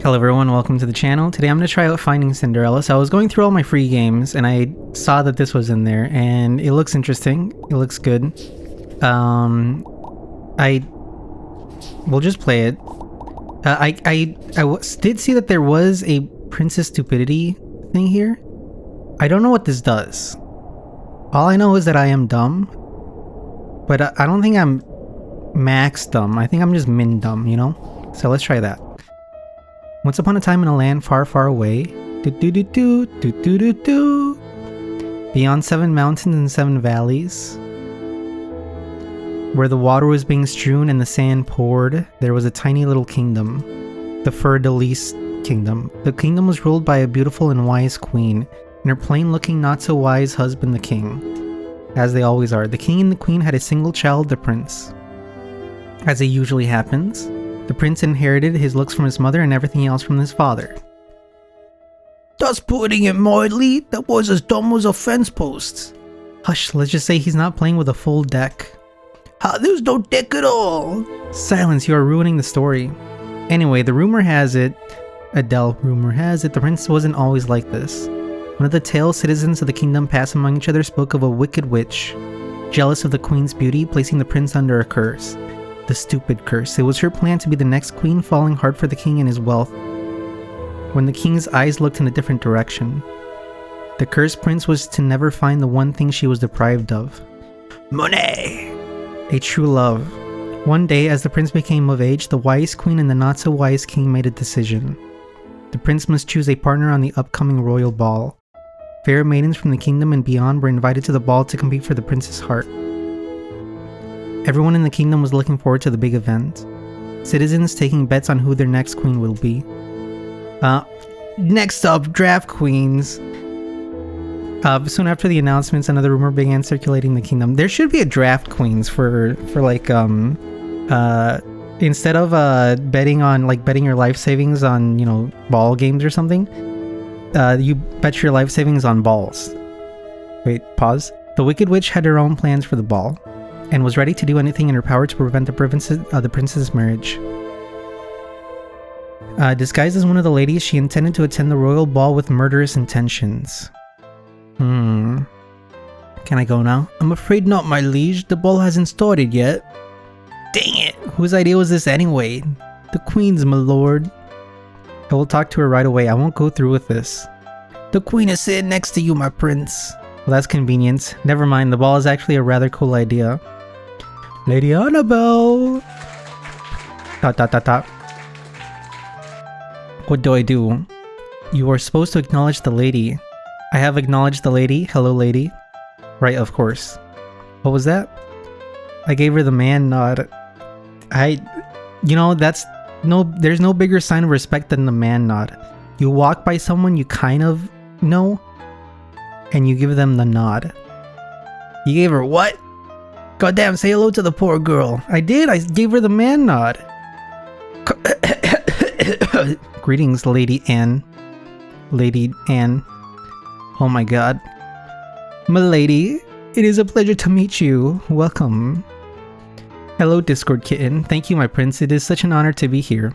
Hello everyone, welcome to the channel. Today I'm going to try out Finding Cinderella. So I was going through all my free games and I saw that this was in there and it looks interesting. It looks good. We'll just play it. Did see that there was a Princess Stupidity thing here. I don't know what this does. All I know is that I am dumb. But I don't think I'm max dumb. I think I'm just min dumb, you know? So let's try that. Once upon a time in a land far, far away, beyond 7 mountains and 7 valleys, where the water was being strewn and the sand poured, there was a tiny little kingdom, the Fleur-de-Lis kingdom. The kingdom was ruled by a beautiful and wise queen, and her plain-looking, not-so-wise husband, the king. As they always are, the king and the queen had a single child, the prince. As it usually happens, the prince inherited his looks from his mother and everything else from his father. Thus putting it mildly, that was as dumb as a fence post. Hush, let's just say he's not playing with a full deck. There's no deck at all. Silence, you are ruining the story. Anyway, rumor has it, the prince wasn't always like this. One of the tale citizens of the kingdom passed among each other spoke of a wicked witch, jealous of the queen's beauty, placing the prince under a curse. The stupid curse. It was her plan to be the next queen, falling hard for the king and his wealth. When the king's eyes looked in a different direction, the cursed prince was to never find the one thing she was deprived of. Money! A true love. One day, as the prince became of age, the wise queen and the not-so-wise king made a decision. The prince must choose a partner on the upcoming royal ball. Fair maidens from the kingdom and beyond were invited to the ball to compete for the prince's heart. Everyone in the kingdom was looking forward to the big event. Citizens taking bets on who their next queen will be. Next up, draft queens. Soon after the announcements, another rumor began circulating the kingdom. There should be a draft queens for like instead of betting your life savings on, you know, ball games or something. You bet your life savings on balls. Wait, pause. The Wicked Witch had her own plans for the ball, and was ready to do anything in her power to prevent the prince's marriage. Disguised as one of the ladies, she intended to attend the royal ball with murderous intentions. Can I go now? I'm afraid not, my liege. The ball hasn't started yet. Dang it! Whose idea was this anyway? The queen's, my lord. I will talk to her right away. I won't go through with this. The queen is sitting next to you, my prince. Well, that's convenient. Never mind, the ball is actually a rather cool idea. Lady Annabelle! Dot. What do I do? You are supposed to acknowledge the lady. I have acknowledged the lady. Hello, lady. Right, of course. What was that? I gave her the man nod. There's no bigger sign of respect than the man nod. You walk by someone you kind of know, and you give them the nod. You gave her what? Goddamn, say hello to the poor girl. I did, I gave her the man nod. Greetings, Lady Anne. Lady Anne. Oh my god. Milady, it is a pleasure to meet you. Welcome. Hello, Discord kitten. Thank you, my prince. It is such an honor to be here.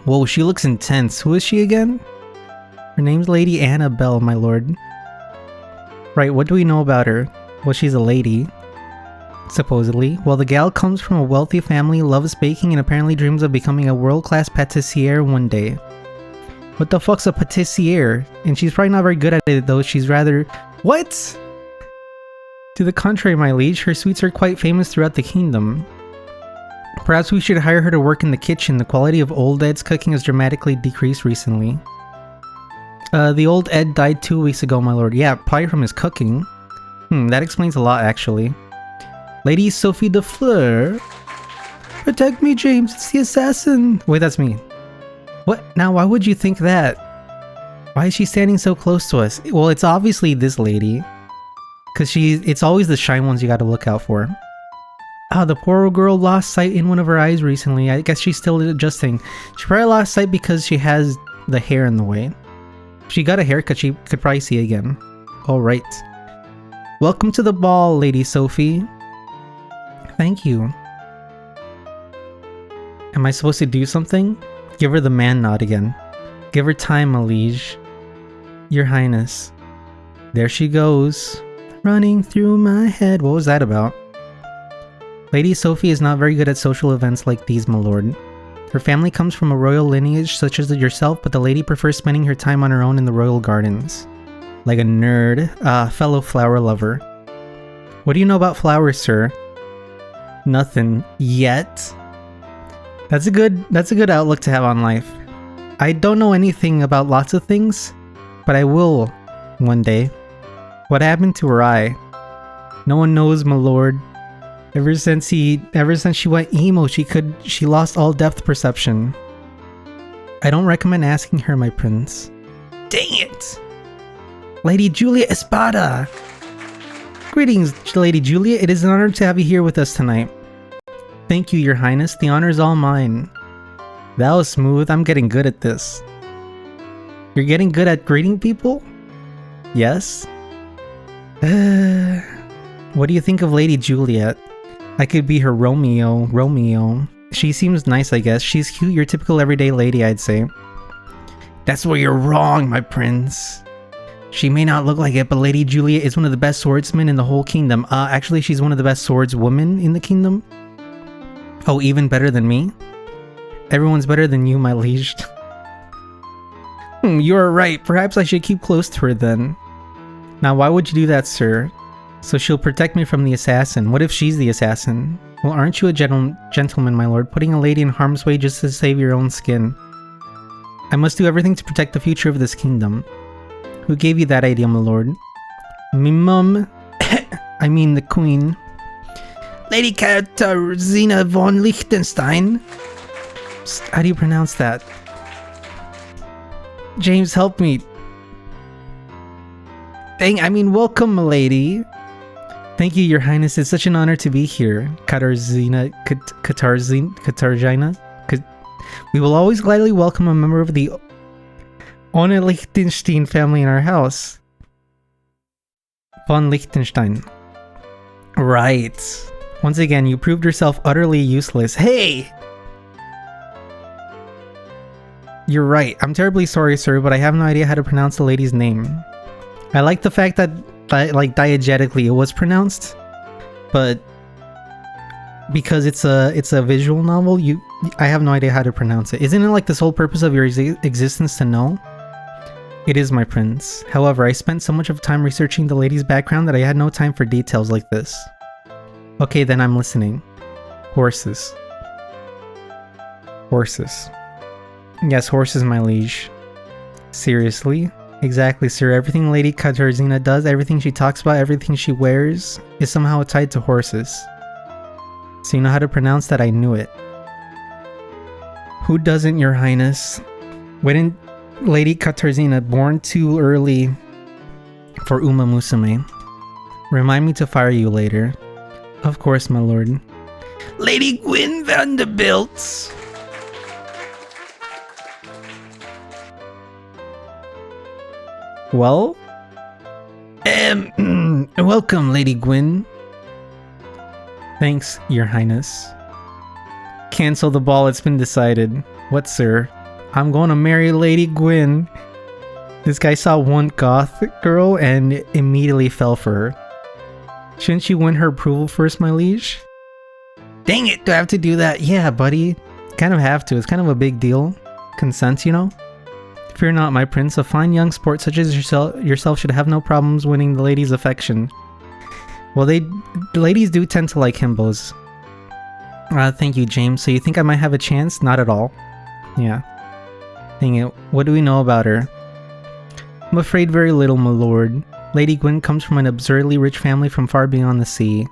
Whoa, she looks intense. Who is she again? Her name's Lady Annabelle, my lord. Right, what do we know about her? Well, she's a lady. Supposedly. Well, the gal comes from a wealthy family, loves baking, and apparently dreams of becoming a world-class patissier one day. What the fuck's a patissier? And she's probably not very good at it though, she's rather... What? To the contrary, my liege, her sweets are quite famous throughout the kingdom. Perhaps we should hire her to work in the kitchen. The quality of old Ed's cooking has dramatically decreased recently. The old Ed died 2 weeks ago, my lord. Yeah, probably from his cooking. That explains a lot, actually. Lady Sophie de Fleur. Protect me, James. It's the assassin. Wait, that's me. What? Now, why would you think that? Why is she standing so close to us? Well, it's obviously this lady. Because it's always the shy ones you gotta look out for. The poor girl lost sight in one of her eyes recently. I guess she's still adjusting. She probably lost sight because she has the hair in the way. If she got a haircut, she could probably see again. Alright. Welcome to the ball, Lady Sophie. Thank you. Am I supposed to do something? Give her the man nod again. Give her time, my liege. Your Highness. There she goes. Running through my head. What was that about? Lady Sophie is not very good at social events like these, my lord. Her family comes from a royal lineage such as yourself, but the lady prefers spending her time on her own in the royal gardens. Like a nerd, fellow flower lover. What do you know about flowers, sir? Nothing. Yet. That's a good outlook to have on life. I don't know anything about lots of things, but I will one day. What happened to her eye? No one knows, my lord. Ever since she went emo, she lost all depth perception. I don't recommend asking her, my prince. Dang it! Lady Julia Espada! Greetings, Lady Julia. It is an honor to have you here with us tonight. Thank you, your highness. The honor is all mine. That was smooth. I'm getting good at this. You're getting good at greeting people? Yes? What do you think of Lady Juliet? I could be her Romeo. She seems nice, I guess. She's cute, your typical everyday lady, I'd say. That's where you're wrong, my prince. She may not look like it, but Lady Julia is one of the best swordsmen in the whole kingdom. Actually, she's one of the best swordswomen in the kingdom. Oh, even better than me? Everyone's better than you, my liege. You're right. Perhaps I should keep close to her then. Now, why would you do that, sir? So she'll protect me from the assassin. What if she's the assassin? Well, aren't you a gentleman, my lord, putting a lady in harm's way just to save your own skin? I must do everything to protect the future of this kingdom. Who gave you that idea, my lord? Me mum. I mean the queen. Lady Katarzyna von Liechtenstein. How do you pronounce that? James, help me. Welcome, milady. Thank you, your highness. It's such an honor to be here. Katarzyna. We will always gladly welcome a member of the Ohne Liechtenstein family in our house. Von Liechtenstein. Right. Once again, you proved yourself utterly useless. Hey! You're right. I'm terribly sorry, sir, but I have no idea how to pronounce the lady's name. I like the fact that, diegetically it was pronounced, but because it's a visual novel, I have no idea how to pronounce it. Isn't it like the sole purpose of your existence to know? It is, my prince. However, I spent so much of time researching the lady's background that I had no time for details like this. Okay, then I'm listening. Horses. Horses. Yes, horses, my liege. Seriously? Exactly, sir. Everything Lady Katarzyna does, everything she talks about, everything she wears, is somehow tied to horses. So you know how to pronounce that? I knew it. Who doesn't, your highness? Wasn't Lady Katarzyna born too early for Uma Musume? Remind me to fire you later. Of course, my lord. Lady Gwyn Vanderbilt. Well? Welcome, Lady Gwyn. Thanks, your highness. Cancel the ball, it's been decided. What, sir? I'm going to marry Lady Gwyn. This guy saw one goth girl and immediately fell for her. Shouldn't you win her approval first, my liege? Dang it, do I have to do that? Yeah, buddy. Kind of have to. It's kind of a big deal. Consent, you know? Fear not, my prince. A fine young sport such as yourself should have no problems winning the lady's affection. Well, the ladies do tend to like himbos. Thank you, James. So you think I might have a chance? Not at all. Yeah. Dang it. What do we know about her? I'm afraid very little, my lord. Lady Gwyn comes from an absurdly rich family from far beyond the sea.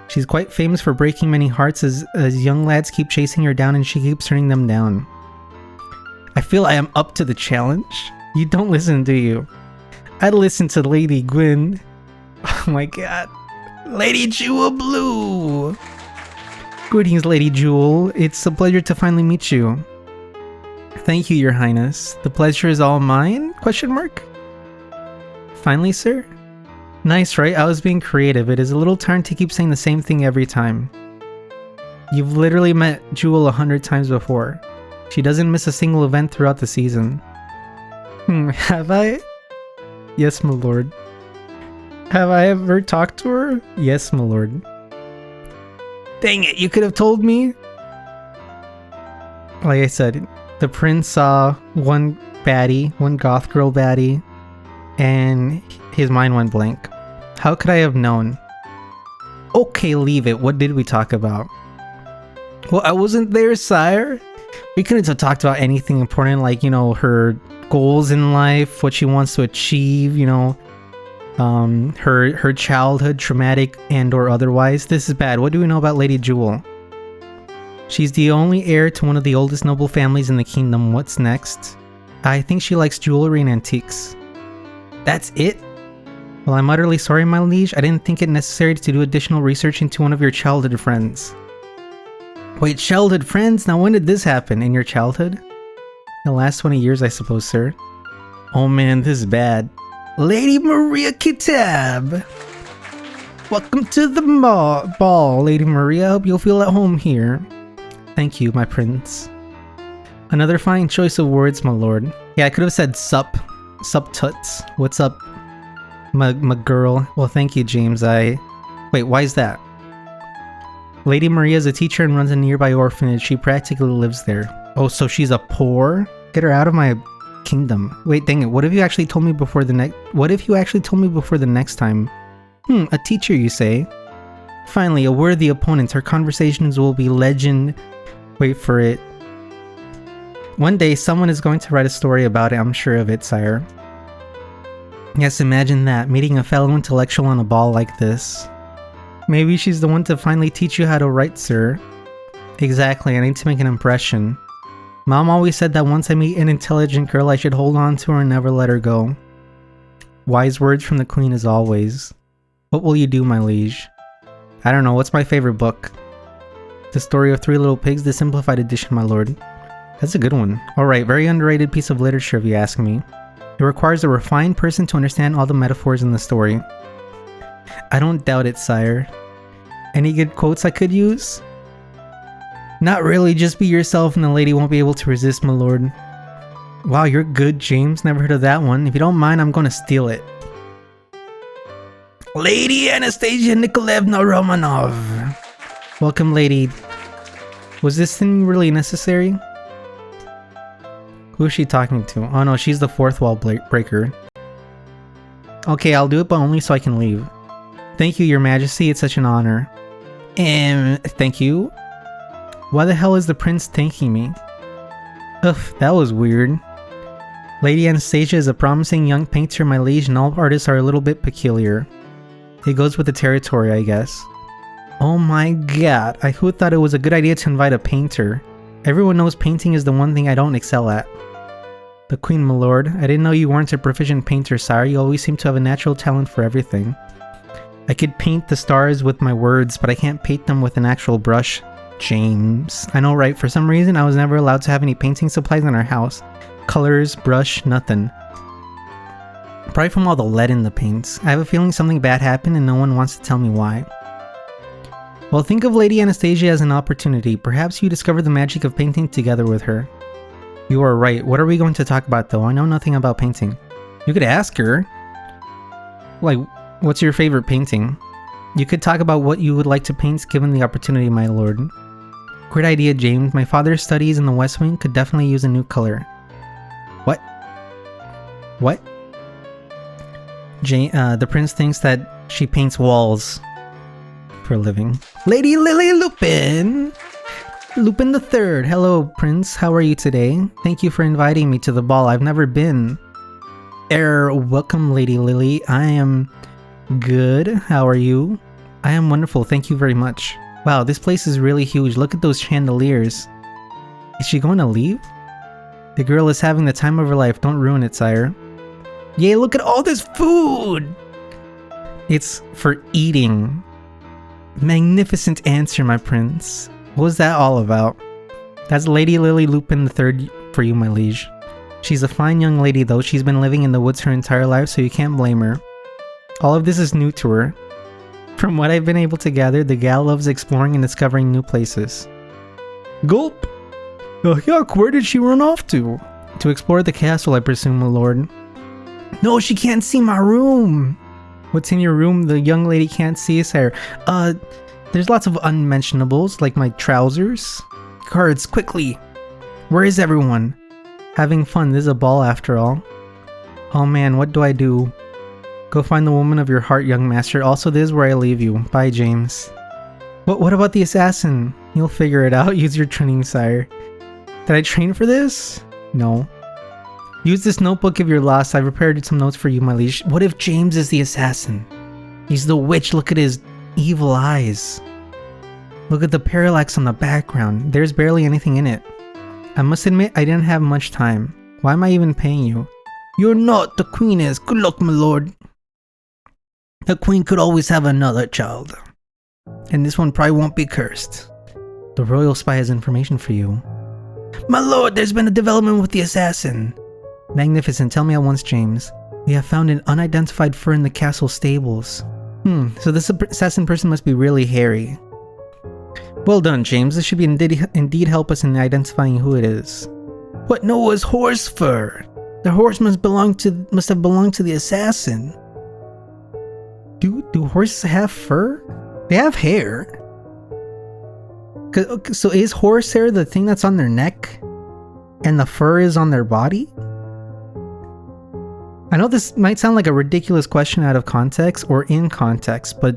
She's quite famous for breaking many hearts as young lads keep chasing her down and she keeps turning them down. I feel I am up to the challenge. You don't listen, do you? I'd listen to Lady Gwyn. Oh my god. Lady Jewel Blue. Greetings, Lady Jewel. It's a pleasure to finally meet you. Thank you, your highness. The pleasure is all mine? Question mark? Finally, sir? Nice, right? I was being creative. It is a little tiring to keep saying the same thing every time. You've literally met Jewel 100 times before. She doesn't miss a single event throughout the season. Have I? Yes, my lord. Have I ever talked to her? Yes, my lord. Dang it, you could have told me. Like I said, the prince saw one baddie, one goth girl baddie, and his mind went blank. How could I have known? Okay, leave it. What did we talk about? Well, I wasn't there, sire. We couldn't have talked about anything important, like, you know, her goals in life, what she wants to achieve, you know, her childhood, traumatic and or otherwise. This is bad. What do we know about Lady Jewel? She's the only heir to one of the oldest noble families in the kingdom. What's next? I think she likes jewelry and antiques. That's it? Well, I'm utterly sorry, my liege. I didn't think it necessary to do additional research into one of your childhood friends. Wait, childhood friends? Now when did this happen? In your childhood? The last 20 years, I suppose, sir. Oh man, this is bad. Lady Maria Kitab! Welcome to the ball, Lady Maria. Hope you'll feel at home here. Thank you, my prince. Another fine choice of words, my lord. Yeah, I could have said sup tuts. What's up, my girl? Well, thank you, James. Wait, why is that? Lady Maria is a teacher and runs a nearby orphanage. She practically lives there. Oh, so she's a poor? Get her out of my kingdom. Wait, dang it. What if you actually told me before the next time? A teacher, you say? Finally, a worthy opponent. Her conversations will be legend. Wait for it. One day, someone is going to write a story about it. I'm sure of it, sire. Yes, imagine that. Meeting a fellow intellectual on a ball like this. Maybe she's the one to finally teach you how to write, sir. Exactly, I need to make an impression. Mom always said that once I meet an intelligent girl, I should hold on to her and never let her go. Wise words from the queen as always. What will you do, my liege? I don't know, what's my favorite book? The Story of Three Little Pigs, the Simplified Edition, my lord. That's a good one. Alright, very underrated piece of literature if you ask me. It requires a refined person to understand all the metaphors in the story. I don't doubt it, sire. Any good quotes I could use? Not really, just be yourself and the lady won't be able to resist, my lord. Wow, you're good, James. Never heard of that one. If you don't mind, I'm gonna steal it. Lady Anastasia Nikolaevna Romanov. Welcome, lady. Was this thing really necessary? Who is she talking to? Oh no, she's the fourth wall breaker. Okay, I'll do it, but only so I can leave. Thank you, your majesty. It's such an honor. Thank you? Why the hell is the prince thanking me? Ugh, that was weird. Lady Anastasia is a promising young painter, my liege, and all artists are a little bit peculiar. It goes with the territory, I guess. Oh my god, who thought it was a good idea to invite a painter? Everyone knows painting is the one thing I don't excel at. The queen, my lord. I didn't know you weren't a proficient painter, sire. You always seem to have a natural talent for everything. I could paint the stars with my words, but I can't paint them with an actual brush. James. I know, right? For some reason, I was never allowed to have any painting supplies in our house. Colors, brush, nothing. Probably from all the lead in the paints. I have a feeling something bad happened and no one wants to tell me why. Well, think of Lady Anastasia as an opportunity. Perhaps you discover the magic of painting together with her. You are right. What are we going to talk about, though? I know nothing about painting. You could ask her. Like, what's your favorite painting? You could talk about what you would like to paint given the opportunity, my lord. Great idea, James. My father's studies in the West Wing could definitely use a new color. What? What? The prince thinks that she paints walls for a living. Lady Lily Lupin! Lupin the Third. Hello, Prince. How are you today? Thank you for inviting me to the ball. I've never been. Welcome, Lady Lily. I am good. How are you? I am wonderful. Thank you very much. Wow, this place is really huge. Look at those chandeliers. Is she going to leave? The girl is having the time of her life. Don't ruin it, sire. Yay, look at all this food! It's for eating. Magnificent answer, my prince. What was that all about? That's Lady Lily Lupin III for you, my liege. She's a fine young lady, though. She's been living in the woods her entire life, so you can't blame her. All of this is new to her. From what I've been able to gather, the gal loves exploring and discovering new places. Gulp! Yuck, where did she run off to? To explore the castle, I presume, my lord. No, she can't see my room. What's in your room the young lady can't see, sire? There's lots of unmentionables, like my trousers. Guards, quickly. Where is everyone? Having fun, this is a ball after all. Oh man, what do I do? Go find the woman of your heart, young master. Also, this is where I leave you. Bye, James. What about the assassin? You'll figure it out. Use your training, sire. Did I train for this? No. Use this notebook if you're lost. I prepared some notes for you, my liege. What if James is the assassin? He's the witch. Look at his evil eyes. Look at the parallax on the background. There's barely anything in it. I must admit, I didn't have much time. Why am I even paying you? You're not. The queen is. Good luck, my lord. The queen could always have another child. And this one probably won't be cursed. The royal spy has information for you. My lord, there's been a development with the assassin. Magnificent. Tell me at once, James. We have found an unidentified fur in the castle stables. So this assassin person must be really hairy. Well done, James. This should be indeed help us in identifying who it is. What? No, it was horse fur. The horse must have belonged to the assassin. Do horses have fur? They have hair. So is horse hair the thing that's on their neck? And the fur is on their body? I know this might sound like a ridiculous question out of context or in context, but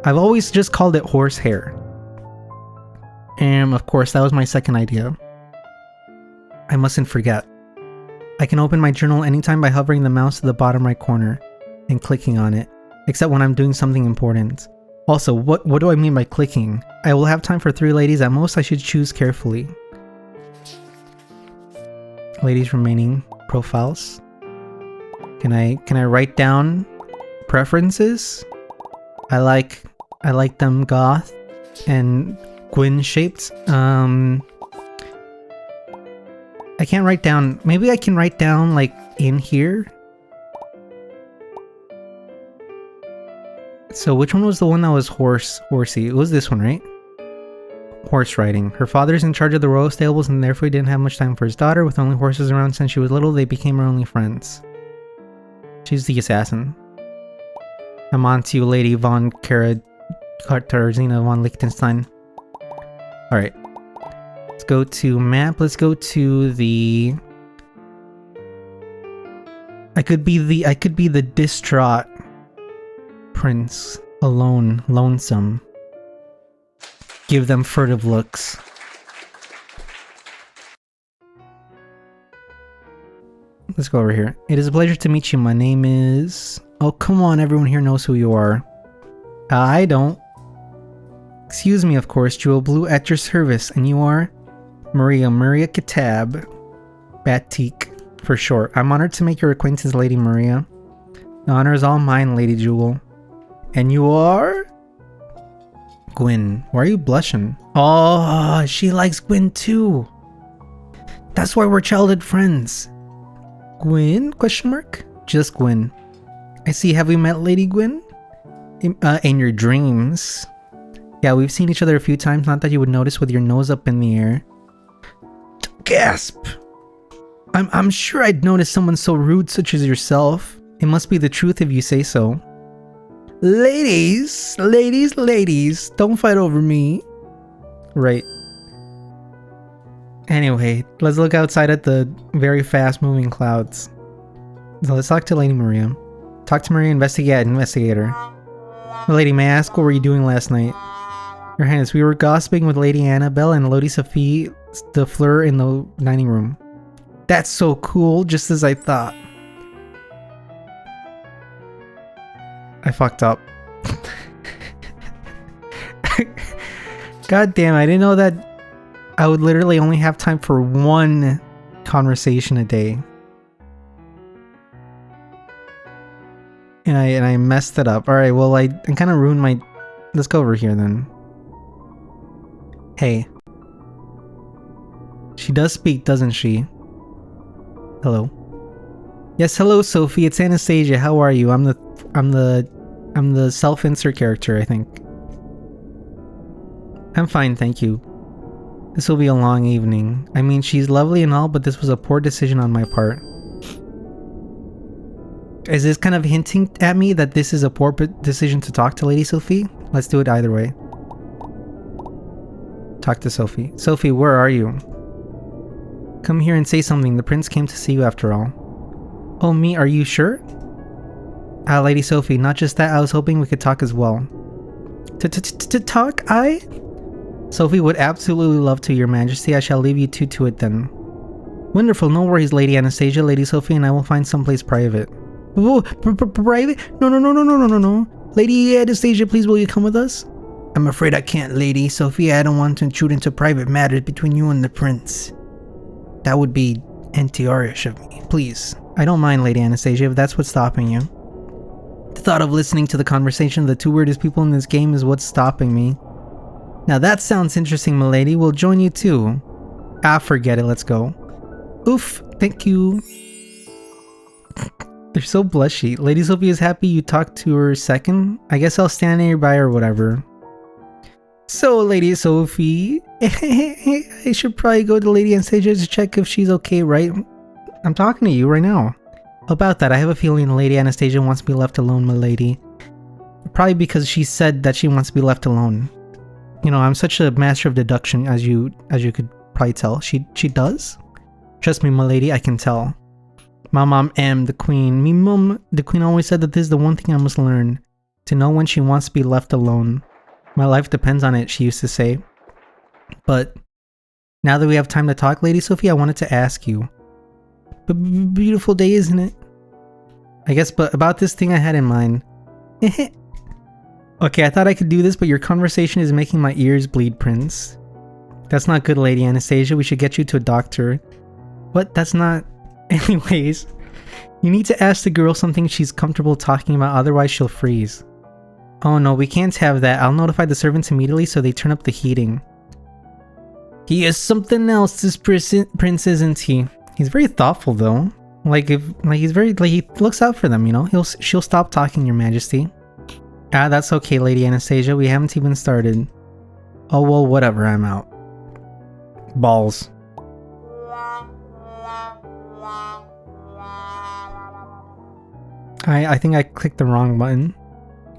I've always just called it horse hair. And of course, that was my second idea. I mustn't forget. I can open my journal anytime by hovering the mouse to the bottom right corner and clicking on it, except when I'm doing something important. Also, what do I mean by clicking? I will have time for 3 ladies. At most, I should choose carefully. Ladies remaining profiles. Can I write down preferences? I like them goth and Gwyn shaped. I can't write down. Maybe I can write down like in here. So which one was the one that was horsey? It was this one, right? Horse riding. Her father's in charge of the royal stables and therefore he didn't have much time for his daughter. With only horses around since she was little, they became her only friends. She's the assassin. I'm on to you, Lady von Katarzyna von Liechtenstein. Alright. Let's go to map. Let's go to the... I could be the distraught prince. Alone. Lonesome. Give them furtive looks. Let's go over here. It is a pleasure to meet you. My name is... Oh, come on. Everyone here knows who you are. I don't. Excuse me, of course. Jewel Blue at your service. And you are? Maria Kitab. Batik, for short. I'm honored to make your acquaintance, Lady Maria. The honor is all mine, Lady Jewel. And you are? Gwyn. Why are you blushing? Oh, she likes Gwyn too. That's why we're childhood friends. Gwyn? Question mark? Just Gwyn. I see. Have we met, Lady Gwyn? In your dreams. Yeah, we've seen each other a few times. Not that you would notice with your nose up in the air. Gasp! I'm sure I'd notice someone so rude such as yourself. It must be the truth if you say so. Ladies, don't fight over me. Right. Anyway, let's look outside at the very fast moving clouds. So let's talk to Lady Maria. Talk to Maria, investigator. Lady, may I ask what were you doing last night? Your Highness, we were gossiping with Lady Annabelle and Lady Sophie de Fleur in the dining room. That's so cool, just as I thought. I fucked up. God damn, I didn't know that I would literally only have time for one conversation a day. And I messed it up. Alright, well I kind of ruined my... Let's go over here then. Hey. She does speak, doesn't she? Hello. Yes, hello Sophie, it's Anastasia. How are you? I'm the self-insert character, I think. I'm fine, thank you. This will be a long evening. I mean, she's lovely and all, but this was a poor decision on my part. Is this kind of hinting at me that this is a poor decision to talk to Lady Sophie? Let's do it either way. Talk to Sophie. Sophie, where are you? Come here and say something. The prince came to see you after all. Oh, me? Are you sure? Lady Sophie, not just that, I was hoping we could talk as well. To talk? Sophie would absolutely love to, Your Majesty. I shall leave you two to it then. Wonderful, no worries, Lady Anastasia. Lady Sophie and I will find someplace private. Whoa, private? No. Lady Anastasia, please will you come with us? I'm afraid I can't, Lady Sophie. I don't want to intrude into private matters between you and the prince. That would be anti-Irish of me. Please. I don't mind, Lady Anastasia, if that's what's stopping you. The thought of listening to the conversation of the two weirdest people in this game is what's stopping me. Now that sounds interesting, milady. We'll join you too. Forget it. Let's go. Oof. Thank you. They're so blushy. Lady Sophie is happy you talked to her second. I guess I'll stand nearby or whatever. So, Lady Sophie, I should probably go to Lady Anastasia to check if she's okay, right? I'm talking to you right now. About that, I have a feeling Lady Anastasia wants to be left alone, milady. Probably because she said that she wants to be left alone. You know, I'm such a master of deduction, as you could probably tell. She does. Trust me, milady, I can tell. My mom am the queen. Me mum, the queen always said that this is the one thing I must learn. To know when she wants to be left alone. My life depends on it, she used to say. But now that we have time to talk, Lady Sophie, I wanted to ask you. Beautiful day, isn't it? I guess, but about this thing I had in mind. Okay, I thought I could do this, but your conversation is making my ears bleed, Prince. That's not good, Lady Anastasia. We should get you to a doctor. What? That's not... Anyways, you need to ask the girl something she's comfortable talking about, otherwise she'll freeze. Oh no, we can't have that. I'll notify the servants immediately so they turn up the heating. He is something else, this prince, isn't he? He's very thoughtful though. He's very, he looks out for them, you know? She'll stop talking, Your Majesty. That's okay, Lady Anastasia. We haven't even started. Oh well, whatever, I'm out. Balls. I think I clicked the wrong button.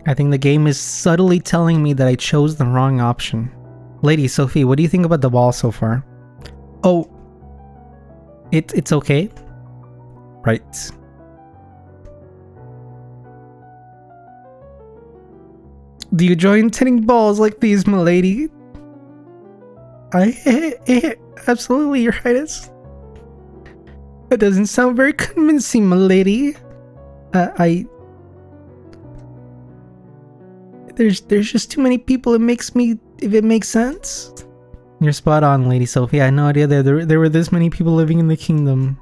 I think the game is subtly telling me that I chose the wrong option. Lady Sophie, what do you think about the ball so far? Oh, it's okay. Right. Do you join tennis balls like these, milady? Absolutely, Your Highness. That doesn't sound very convincing, milady. There's just too many people. If it makes sense. You're spot on, Lady Sophie. I had no idea there were this many people living in the kingdom.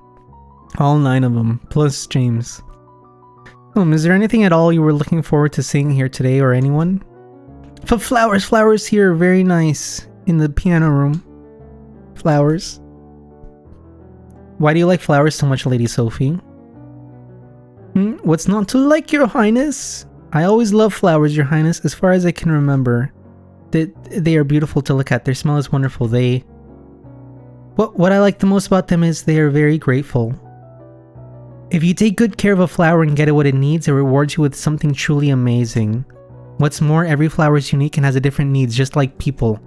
All 9 of them, plus James. Is there anything at all you were looking forward to seeing here today, or anyone? Flowers here, very nice. In the piano room. Flowers. Why do you like flowers so much, Lady Sophie? What's not to like, Your Highness? I always love flowers, Your Highness, as far as I can remember. They are beautiful to look at. Their smell is wonderful. What I like the most about them is they are very grateful. If you take good care of a flower and get it what it needs, it rewards you with something truly amazing. What's more, every flower is unique and has a different needs, just like people.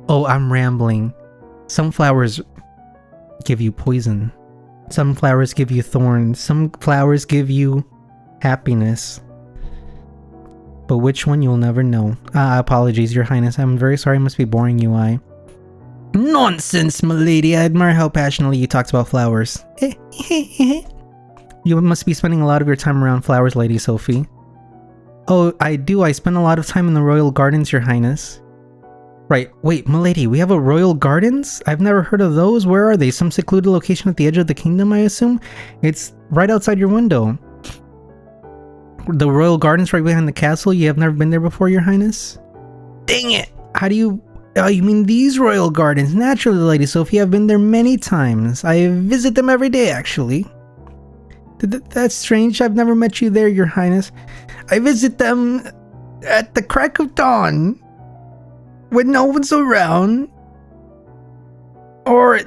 Oh, I'm rambling. Some flowers give you poison. Some flowers give you thorns. Some flowers give you happiness. But which one you'll never know. Apologies, Your Highness. I'm very sorry I must be boring you, Nonsense, milady. I admire how passionately you talked about flowers. You must be spending a lot of your time around flowers, Lady Sophie. Oh, I do. I spend a lot of time in the royal gardens, Your Highness. Right. Wait, milady, we have a royal gardens? I've never heard of those. Where are they? Some secluded location at the edge of the kingdom, I assume? It's right outside your window. The royal gardens right behind the castle? You have never been there before, Your Highness? Dang it! How do you... Oh, you mean these royal gardens? Naturally, Lady Sophie, I've been there many times. I visit them every day, actually. That's strange. I've never met you there, Your Highness. I visit them at the crack of dawn. When no one's around. Or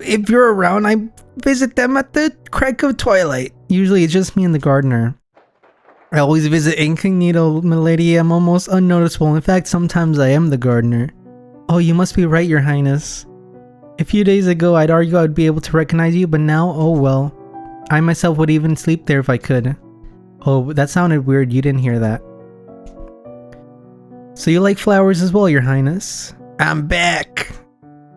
if you're around, I visit them at the crack of twilight. Usually it's just me and the gardener. I always visit incognito, milady. I'm almost unnoticeable. In fact, sometimes I am the gardener. Oh, you must be right, your highness. A few days ago, I'd argue I'd be able to recognize you, but now, oh well. I myself would even sleep there if I could. Oh, that sounded weird. You didn't hear that. So you like flowers as well, your highness? I'm back.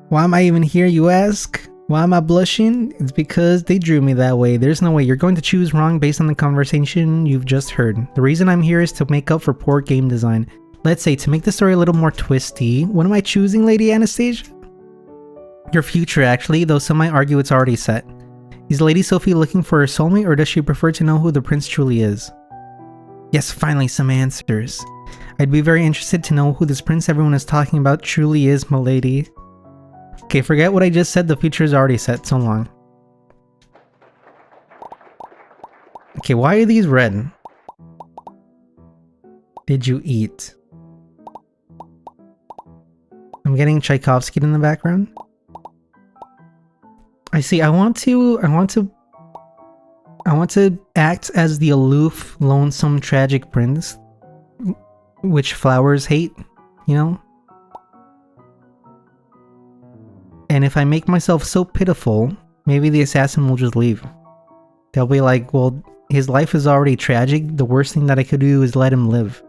Why am I even here, you ask? Why am I blushing? It's because they drew me that way. There's no way you're going to choose wrong based on the conversation you've just heard. The reason I'm here is to make up for poor game design. Let's say, to make the story a little more twisty, what am I choosing, Lady Anastasia? Your future, actually, though some might argue it's already set. Is Lady Sophie looking for her soulmate, or does she prefer to know who the prince truly is? Yes, finally some answers. I'd be very interested to know who this prince everyone is talking about truly is, milady. Okay, forget what I just said, the future is already set, so long. Okay, why are these red? Did you eat? I'm getting Tchaikovsky in the background. I see, I want to act as the aloof, lonesome, tragic prince, which flowers hate, you know? And if I make myself so pitiful, maybe the assassin will just leave. They'll be like, well, his life is already tragic, the worst thing that I could do is let him live.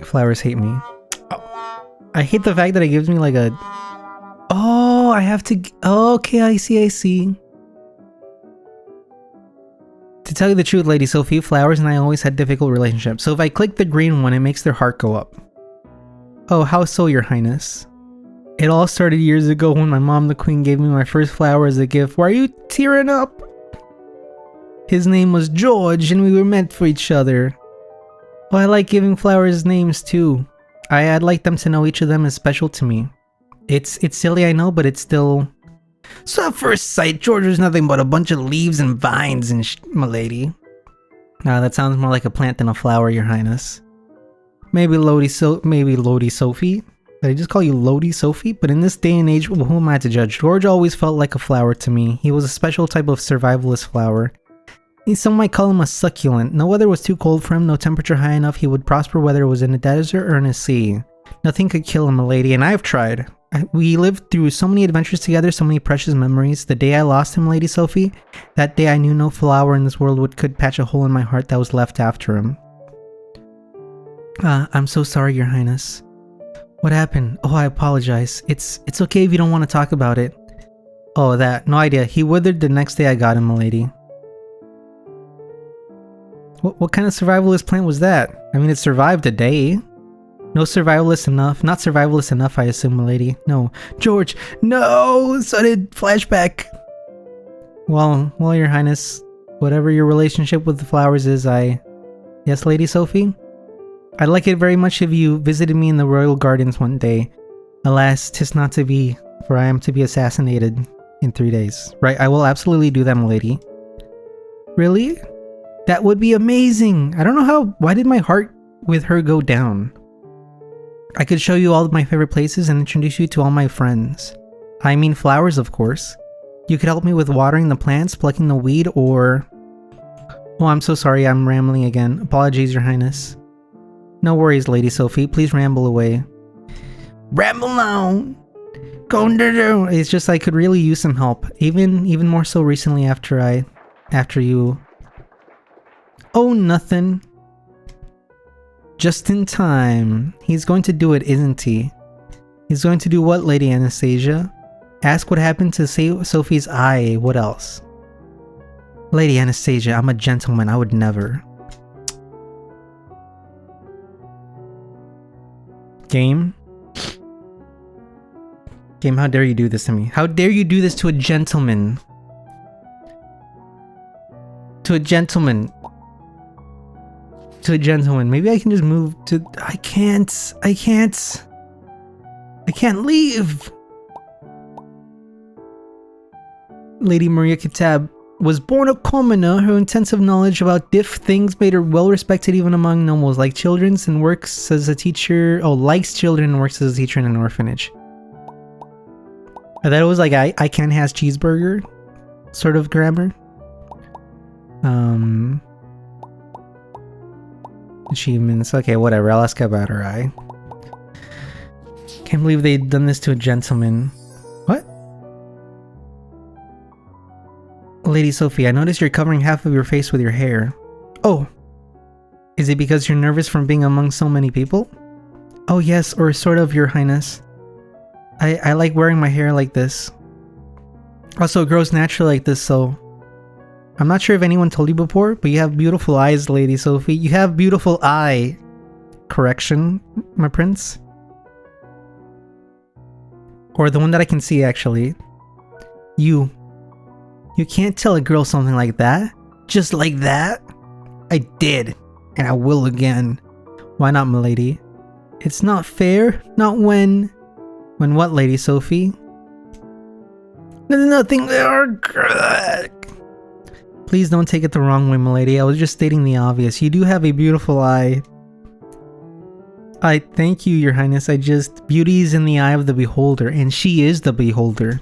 Flowers hate me. I hate the fact that it gives me like a... Oh, I have to... Okay, I see. To tell you the truth, Lady Sophie, flowers and I always had difficult relationships. So if I click the green one, it makes their heart go up. Oh, how so, your highness? It all started years ago when my mom, the queen, gave me my first flower as a gift. Why are you tearing up? His name was George and we were meant for each other. Well, I like giving flowers names too. I'd like them to know each of them is special to me. It's silly, I know, but it's still... So at first sight, George was nothing but a bunch of leaves and vines and milady. That sounds more like a plant than a flower, your highness. Maybe Lodi Sophie? Did I just call you Lodi Sophie? But in this day and age, well, who am I to judge? George always felt like a flower to me. He was a special type of survivalist flower. Some might call him a succulent. No weather was too cold for him, no temperature high enough. He would prosper whether it was in a desert or in a sea. Nothing could kill him, milady, and I've tried. We lived through so many adventures together, so many precious memories. The day I lost him, Lady Sophie, that day I knew no flower in this world could patch a hole in my heart that was left after him. I'm so sorry, your highness. What happened? Oh, I apologize. It's okay if you don't want to talk about it. Oh, that. No idea. He withered the next day I got him, milady. What kind of survivalist plant was that? I mean, it survived a day. No survivalist enough. Not survivalist enough, I assume, milady. No. George! No! Sudden flashback! Well, your highness, whatever your relationship with the flowers is, Yes, Lady Sophie? I'd like it very much if you visited me in the royal gardens one day. Alas, 'tis not to be, for I am to be assassinated in 3 days. Right, I will absolutely do that, milady. Really? That would be amazing! I don't know why did my heart with her go down? I could show you all of my favorite places and introduce you to all my friends. I mean flowers, of course. You could help me with watering the plants, plucking the weed, or... Oh, I'm so sorry, I'm rambling again. Apologies, your highness. No worries, Lady Sophie, please ramble away. Ramble on! It's just I could really use some help. Even more so recently after you... Oh, nothing. Just in time. He's going to do it, isn't he? He's going to do what, Lady Anastasia? Ask what happened to Sophie's eye. What else? Lady Anastasia, I'm a gentleman. I would never. Game? Game, how dare you do this to me? How dare you do this to a gentleman? To a gentleman. To a gentleman. Maybe I can just move to... I can't leave! Lady Maria Kitab, was born a commoner. Her intensive knowledge about diff things made her well respected even among nobles, like children, and works as a teacher. Oh, likes children and works as a teacher in an orphanage. I thought it was like I can't has cheeseburger sort of grammar. Achievements. Okay, whatever. I'll ask about her eye. Can't believe they'd done this to a gentleman. What? Lady Sophie, I noticed you're covering half of your face with your hair. Oh. Is it because you're nervous from being among so many people? Oh yes, or sort of, Your Highness. I like wearing my hair like this. Also, it grows naturally like this, so... I'm not sure if anyone told you before, but you have beautiful eyes, Lady Sophie. You have beautiful eye. Correction, my prince. Or the one that I can see, actually. You can't tell a girl something like that. Just like that. I did, and I will again. Why not, milady? It's not fair. Not when... When what, Lady Sophie? Nothing there. Please don't take it the wrong way, milady. I was just stating the obvious. You do have a beautiful eye. I thank you, Your Highness. Beauty is in the eye of the beholder, and she is the beholder.